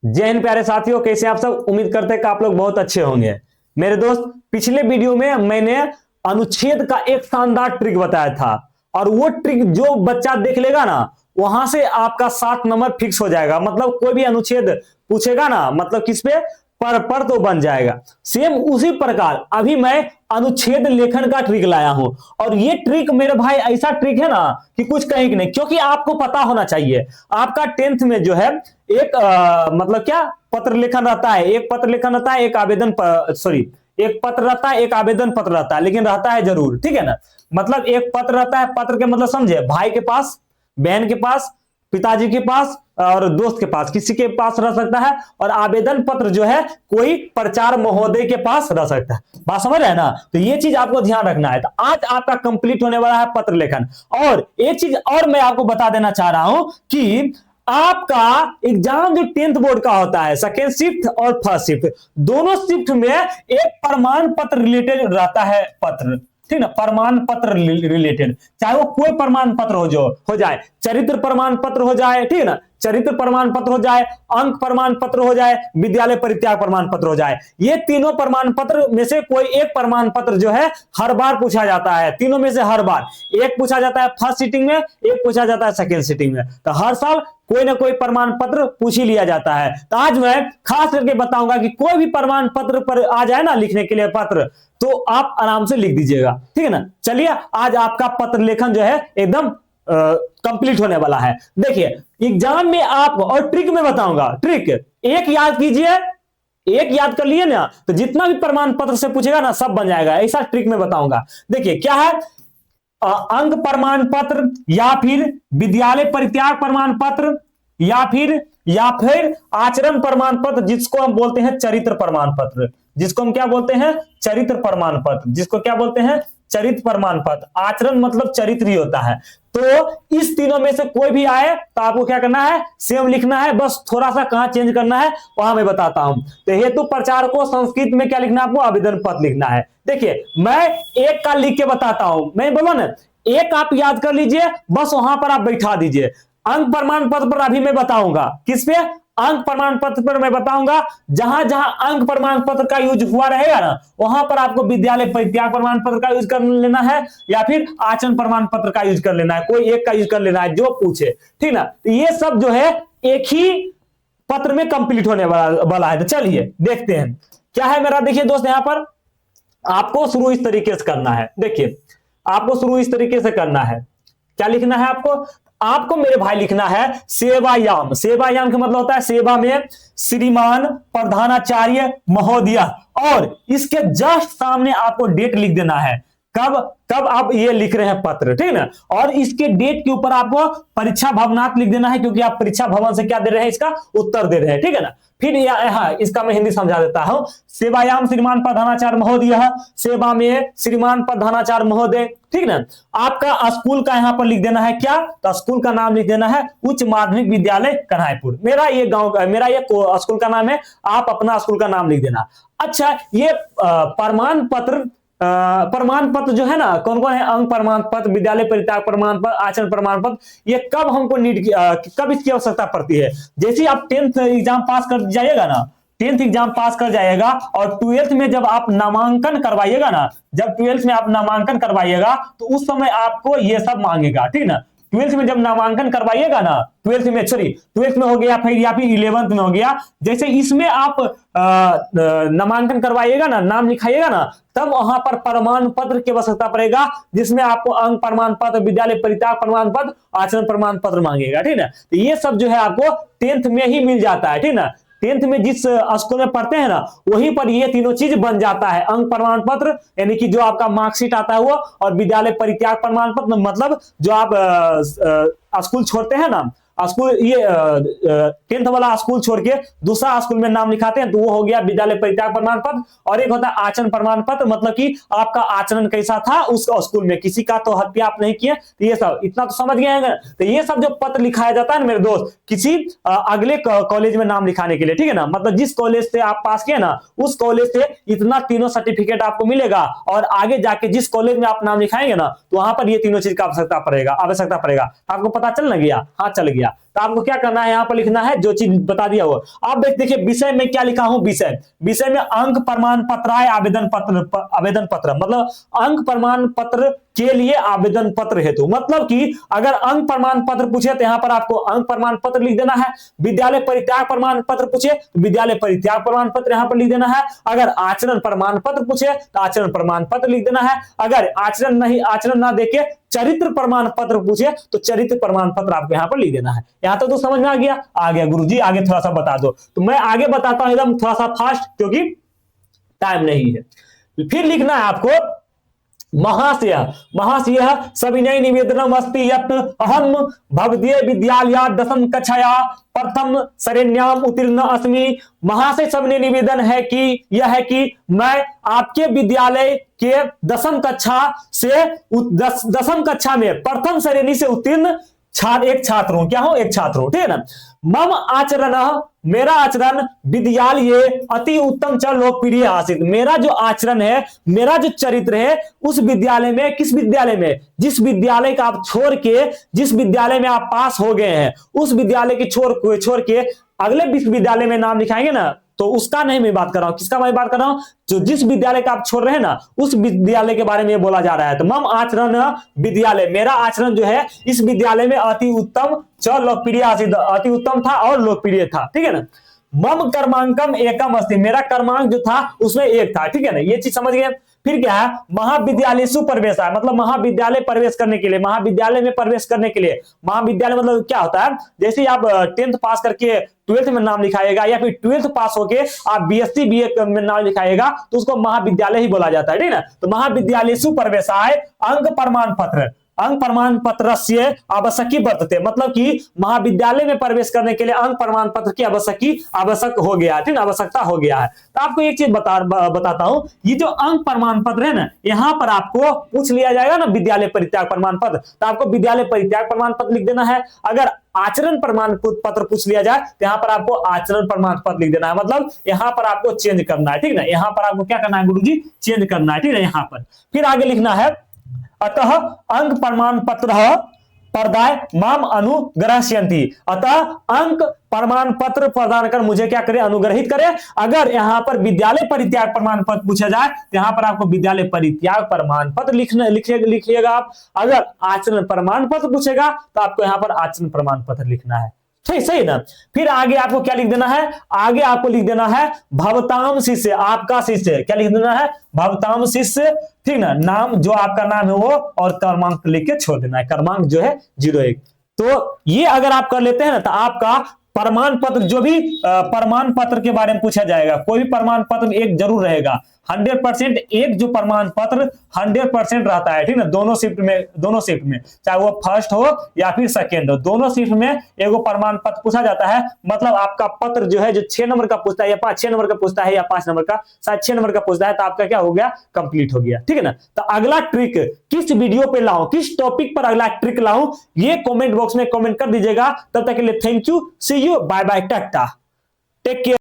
जय हिंद प्यारे साथियों, कैसे आप सब। उम्मीद करते हैं कि आप लोग बहुत अच्छे होंगे। मेरे दोस्त, पिछले वीडियो में मैंने अनुच्छेद का एक शानदार ट्रिक बताया था और वो ट्रिक जो बच्चा देख लेगा ना, वहां से आपका 7 नंबर फिक्स हो जाएगा। मतलब कोई भी अनुच्छेद पूछेगा ना, मतलब किस पे, पर तो बन जाएगा। सेम उसी प्रकार अभी मैं अनुच्छेद लेखन का ट्रिक लाया हूं और ये ट्रिक मेरे भाई ऐसा ट्रिक है ना कि कुछ कहीं नहीं, क्योंकि आपको पता होना चाहिए आपका 10th में जो है एक मतलब क्या पत्र लेखन रहता है, एक पत्र लेखन रहता है, एक आवेदन सॉरी एक पत्र रहता है, एक आवेदन पत्र रहता है, लेकिन रहता है जरूर, ठीक है ना। मतलब एक पत्र रहता है, पत्र के मतलब समझे, भाई के पास, बहन के पास, पिताजी के पास और दोस्त के पास, किसी के पास रह सकता है। और आवेदन पत्र जो है कोई प्रचार महोदय के पास रह सकता है। बात समझ रहे हैं ना। तो ये चीज आपको ध्यान रखना है। तो आज आपका कंप्लीट होने वाला है पत्र लेखन। और एक चीज और मैं आपको बता देना चाह रहा हूं कि आपका एग्जाम जो 10th बोर्ड का होता है, सेकेंड शिफ्ट और फर्स्ट शिफ्ट, दोनों शिफ्ट में एक प्रमाण पत्र रिलेटेड रहता है पत्र, ठीक ना। प्रमाण पत्र रिलेटेड, चाहे वो कोई प्रमाण पत्र हो जाए, चरित्र प्रमाण पत्र हो जाए, ठीक है ना, चरित्र प्रमाण पत्र हो जाए, अंक प्रमाण पत्र हो जाए, विद्यालय परित्याग प्रमाण पत्र हो जाए। ये तीनों प्रमाण पत्र में से कोई एक प्रमाण पत्र जो है हर बार पूछा जाता है। तीनों में से हर बार एक पूछा जाता है फर्स्ट सीटिंग में, एक पूछा जाता है सेकेंड सीटिंग में। तो हर साल कोई ना कोई प्रमाण पत्र पूछ ही लिया जाता है। तो आज मैं खास करके बताऊंगा कि कोई भी प्रमाण पत्र पर आ जाए ना लिखने के लिए पत्र, तो आप आराम से लिख दीजिएगा, ठीक है ना। चलिए, आज आपका पत्र लेखन जो है एकदम कंप्लीट होने वाला है। देखिए, एग्जाम में आप, और ट्रिक में बताऊंगा, ट्रिक एक याद कीजिए, एक याद कर लिए ना, तो जितना भी प्रमाण पत्र से पूछेगा ना सब बन जाएगा। ऐसा ट्रिक में बताऊंगा। देखिए क्या है, अंक प्रमाण पत्र या फिर विद्यालय परित्याग प्रमाण पत्र या फिर आचरण प्रमाण पत्र, जिसको हम बोलते हैं चरित्र प्रमाण पत्र, जिसको हम क्या बोलते हैं, चरित्र प्रमाण पत्र, जिसको क्या बोलते हैं, चरित्र प्रमाण पत्र। आचरण मतलब चरित्र ही होता है। तो इस तीनों में से कोई भी आए तो आपको क्या करना है, सेम लिखना है, बस थोड़ा सा कहां चेंज करना है वहां मैं बताता हूं। तो हेतु प्रचार को संस्कृत में क्या लिखना है आपको, आवेदन पत्र लिखना है। देखिए मैं एक का लिख के बताता हूं, मैं बोला ना, एक आप याद कर लीजिए, बस वहां पर आप बैठा दीजिए। अंक प्रमाण पत्र पर अभी मैं बताऊंगा, किस पे, अंक प्रमाण पत्र पर मैं बताऊंगा। जहां जहां अंक प्रमाण पत्र का यूज हुआ रहेगा ना, वहां पर आपको विद्यालय परित्याग प्रमाण पत्र का यूज कर लेना है या फिर आचरण प्रमाण पत्र का यूज कर लेना है। कोई एक का यूज कर लेना है जो पूछे, ठीक ना। तो ये सब जो है एक ही पत्र में कंप्लीट होने वाला है। तो चलिए देखते हैं क्या है मेरा। देखिए दोस्त, यहां पर आपको शुरू इस तरीके से करना है। देखिए आपको शुरू इस तरीके से करना है, क्या लिखना है आपको मेरे भाई लिखना है सेवायाम। सेवायाम का मतलब होता है सेवा में श्रीमान प्रधानाचार्य महोदय, और इसके जस्ट सामने आपको डेट लिख देना है, कब आप ये लिख रहे हैं पत्र, ठीक है ना। और इसके डेट के ऊपर आपको परीक्षा भवनाथ लिख देना है, क्योंकि आप परीक्षा भवन से क्या दे रहे हैं, इसका उत्तर दे रहे हैं, ठीक है ना। फिर यहाँ इसका मैं हिंदी समझा देता हूं। सेवायाम श्रीमान प्रधानाचार्य महोदय, सेवा में श्रीमान प्रधानाचार्य महोदय, ठीक ना। आपका स्कूल का यहाँ पर लिख देना है क्या, तो स्कूल का नाम लिख देना है उच्च माध्यमिक विद्यालय कन्हाईपुर। मेरा ये गांव का, मेरा ये स्कूल का नाम है, आप अपना स्कूल का नाम लिख देना। अच्छा, ये प्रमाण पत्र जो है ना, कौन कौन है, अंक प्रमाण पत्र, विद्यालय परित्याग प्रमाण पत्र, आचरण प्रमाण पत्र, ये कब हमको कब इसकी आवश्यकता पड़ती है। जैसे आप 10th एग्जाम पास कर जाइएगा ना, 10th एग्जाम पास कर जाइएगा और 12th में जब आप नामांकन करवाइएगा ना, जब 12th में आप नामांकन करवाइएगा तो उस समय आपको ये सब मांगेगा, ठीक ना। 12th में जब नामांकन करवाइएगा ना, 12th में हो गया, फिर या फिर 11th में हो गया, जैसे इसमें आप नामांकन करवाइएगा ना, नाम लिखाइएगा ना, तब वहां पर प्रमाण पत्र की आवश्यकता पड़ेगा, जिसमें आपको अंक प्रमाण पत्र, विद्यालय परित्याग प्रमाण पत्र, आचरण प्रमाण पत्र मांगेगा, ठीक ना। तो ये सब जो है आपको 10th में ही मिल जाता है, ठीक ना। 10th में जिस स्कूल में पढ़ते हैं ना, वहीं पर ये तीनों चीज बन जाता है। अंक प्रमाण पत्र यानी कि जो आपका मार्कशीट आता है वो, और विद्यालय परित्याग प्रमाण पत्र मतलब जो आप स्कूल छोड़ते हैं ना, स्कूल ये 10th वाला स्कूल छोड़ के दूसरा स्कूल में नाम लिखाते हैं, तो वो हो गया विद्यालय परित्याग प्रमाण पत्र। और एक होता है आचरण प्रमाण पत्र, मतलब कि आपका आचरण कैसा था उस स्कूल में, किसी का तो हत्या आप नहीं किए, तो ये सब इतना तो समझ गए हैं। तो ये सब जो पत्र लिखाया जाता है ना मेरे दोस्त, किसी अगले कॉलेज में नाम लिखाने के लिए, ठीक है ना। मतलब जिस कॉलेज से आप पास किए ना, उस कॉलेज से इतना तीनों सर्टिफिकेट आपको मिलेगा, और आगे जाके जिस कॉलेज में आप नाम लिखाएंगे ना, तो वहां पर ये तीनों चीज का आवश्यकता पड़ेगा। आपको पता चल ना गया, हाँ चल गया। तो आपको क्या करना है, यहाँ पर लिखना है जो चीज बता दिया वो। आप देखिए विषय में क्या लिखा हूं, विषय में अंक प्रमाण पत्र है, आवेदन पत्र मतलब अंक प्रमाण पत्र के लिए आवेदन पत्र हेतु, मतलब कि अगर अंक प्रमाण पत्र पूछे तो यहां पर आपको अंक प्रमाण पत्र लिख देना है। विद्यालय परित्याग प्रमाण पत्र पूछे तो विद्यालय परित्याग प्रमाण पत्र यहां पर लिख देना है। अगर आचरण प्रमाण पत्र पूछे तो आचरण प्रमाण पत्र लिख देना है। अगर आचरण ना देके चरित्र प्रमाण पत्र पूछे तो चरित्र प्रमाण पत्र आपको यहां पर लिख देना है। यहां तक तो समझ में आ गया गुरुजी आगे थोड़ा सा बता दो। तो मैं आगे बताता हूं एकदम थोड़ा सा फास्ट, क्योंकि टाइम नहीं है। फिर लिखना है आपको महाशय सविनय निवेदनम अस्ति यत् अहम भवदीय विद्यालय दशम कक्षाया प्रथम श्रेण्याम उत्तीर्ण अस्मि। महाशय सविनय निवेदन है कि यह है कि मैं आपके विद्यालय के दसम कक्षा में प्रथम श्रेणी से उत्तीर्ण एक छात्र हूं। क्या हूं? एक छात्र हूं, ठीक है ना। मम आचरण, मेरा आचरण विद्यालय अति उत्तम च लोकप्रिय आसित। मेरा जो आचरण है, मेरा जो चरित्र है उस विद्यालय में, किस विद्यालय में, जिस विद्यालय का आप छोड़ के, जिस विद्यालय में आप पास हो गए हैं उस विद्यालय की छोड़ के अगले विश्वविद्यालय में नाम लिखाएंगे ना, तो उसका नहीं मैं बात कर रहा हूं। किसका मैं बात कर रहा हूं? जो जिस विद्यालय का आप छोड़ रहे हैं ना उस विद्यालय के बारे में बोला जा रहा है। तो मम आचरण विद्यालय, मेरा आचरण जो है इस विद्यालय में अति उत्तम च लोकप्रिय, अति उत्तम था और लोकप्रिय था, ठीक है ना। मम कर्मांकम एकम अस्ति, मेरा कर्मांक जो था उसमें एक था, ठीक है ना। ये चीज समझ गए। फिर क्या है? महाविद्यालय सुप्रवेश है, मतलब महाविद्यालय प्रवेश करने के लिए, महाविद्यालय में प्रवेश करने के लिए। महाविद्यालय मतलब क्या होता है? जैसे आप 10th पास करके 12th में नाम लिखाएगा या फिर 12th पास होके आप बीएससी बीए में नाम लिखाएगा तो उसको महाविद्यालय ही बोला जाता है, ठीक है ना। तो महाविद्यालय सुप्रवेशाय अंक प्रमाण पत्र, अंक प्रमाण पत्र से आवश्यकी वर्तते, मतलब कि महाविद्यालय में प्रवेश करने के लिए अंक प्रमाण पत्र की आवश्यक हो गया, ठीक है, आवश्यकता हो गया है। तो आपको एक चीज बताता हूं, ये जो अंक प्रमाण पत्र है ना, यहां पर आपको पूछ लिया जाएगा ना विद्यालय परित्याग प्रमाण पत्र, तो आपको विद्यालय परित्याग प्रमाण पत्र लिख देना है। अगर आचरण प्रमाण पत्र पूछ लिया जाए तो यहां पर आपको आचरण प्रमाण पत्र लिख देना है, मतलब यहां पर आपको चेंज करना है, ठीक है ना। यहां पर आपको क्या करना है गुरुजी? चेंज करना है, ठीक है। यहां पर फिर आगे लिखना है अतः अंक प्रमाण पत्र प्रदाय माम अनुग्रहस्यन्ति, अतः अंक प्रमाण पत्र प्रदान कर मुझे क्या करे? अनुग्रहित करे। अगर यहां पर विद्यालय परित्याग प्रमाण पत्र पूछा जाए तो यहां पर आपको विद्यालय परित्याग प्रमाण पत्र लिखिएगा आप। अगर आचरण प्रमाण पत्र पूछेगा तो आपको यहां पर आचरण प्रमाण पत्र लिखना है, सही ना। फिर आगे आपको क्या लिख देना है? आगे आपको लिख देना है भवताम शिष्य, आपका शिष्य। क्या लिख देना है? भवताम शिष्य, ठीक ना। नाम जो आपका नाम है वो और क्रमांक लिख के छोड़ देना है, क्रमांक जो है 01। तो ये अगर आप कर लेते हैं ना तो आपका प्रमाण पत्र, जो भी प्रमाण पत्र के बारे में पूछा जाएगा, कोई भी प्रमाण पत्र एक जरूर रहेगा। 100% एक जो प्रमाण पत्र 100% रहता है, ठीक ना। दोनों शिफ्ट में चाहे वो फर्स्ट हो या फिर सेकेंड हो, दोनों शिफ्ट में एगो प्रमाण पत्र पूछा जाता है। मतलब आपका पत्र जो है जो 6 नंबर का पूछता है या 6 नंबर का पूछता है या 5 नंबर का, शायद 6 नंबर का पूछता है, तो आपका क्या हो गया? कंप्लीट हो गया, ठीक है ना। तो अगला ट्रिक किस वीडियो पे लाऊं, किस टॉपिक पर अगला ट्रिक लाऊं, ये कमेंट बॉक्स में कमेंट कर दीजिएगा। तब तक के लिए thank you, see you, bye bye, tata, take care.